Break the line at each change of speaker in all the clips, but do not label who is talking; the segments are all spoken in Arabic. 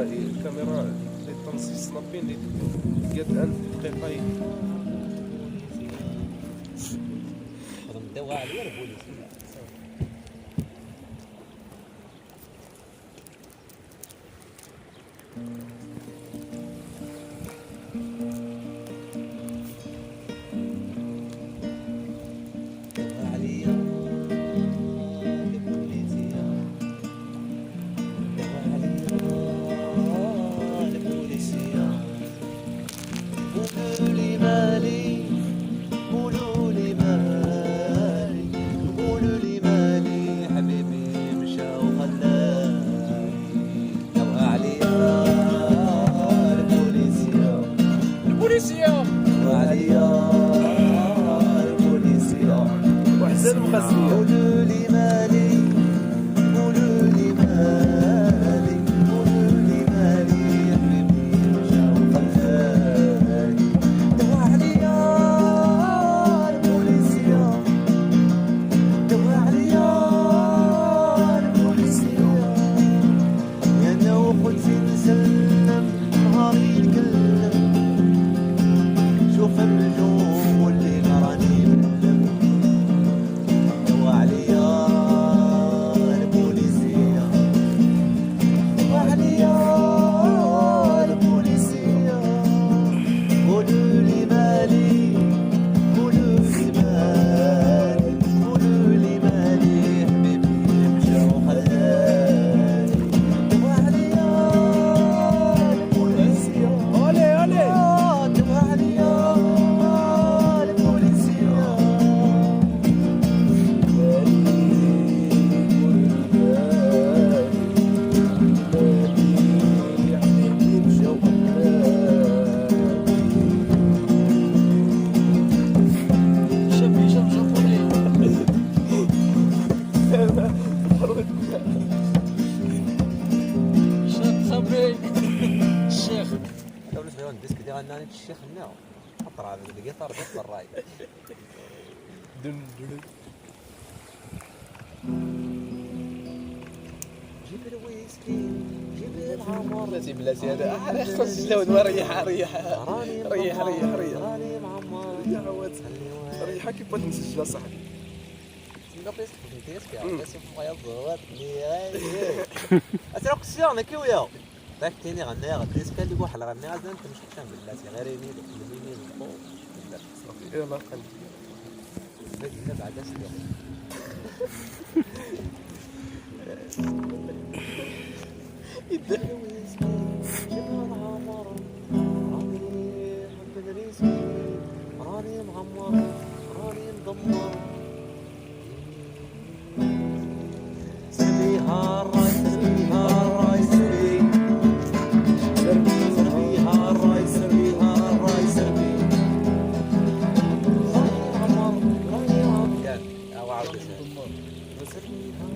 الكاميرا اللي تنصي سنابين اللي قد أنت دقيقة
ندوها عليا البوليس
وحزن مخزية.
قولوا لي مالي قولوا لي مالي قولوا لي مالي يا حبيبي مشى وخلاني دوا عليا البوليسية دوا عليا البوليسية يا انا وقلت نسلم نهاري نكلم شوف النجوم واللي راني ملم دوا عليا البوليسية دوا عليا البوليسية قولوا لي مالي قولوا لي مالي قولوا لي مالي حبيبي مشى وخلاني دوا عليا البوليسية
أولي أولي
دوا عليا البوليسية
الشيخ
قبل شوي الديسك دي غناني الشيخ الناو اطرع بالقطر بس الراي جيب الويسكي جيب العمر
بلاتي بلاتي هذا خرج اللون وريح ريح
راني
ريح ريح ريح
راني معمر
يا عواد ريحة كيف بغيت نسجلها صاحبي.
لابيس ديسك بس فوق الضوات اللي اسرق السيارة كيويا تاكتيني غنيها غديسك اللي بوحل غنيها انت مش كشان بلاتي غير يمين فوق
صافي يلا قلبي
بدينا بعد اسلوب
يدك
راني معمر راني مدمر سربيها الراي سربيها الراي سربيها الراي سربيها الراي سربي راني معمر راني معمر كان او عاود سربيها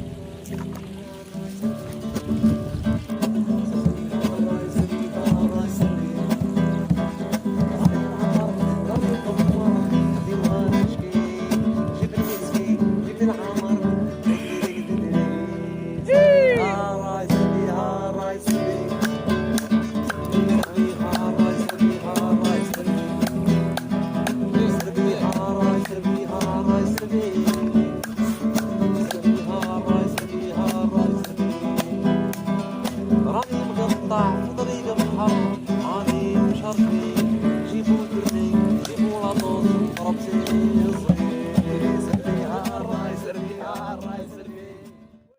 راني مقطع في طريق بحر راني مشرفي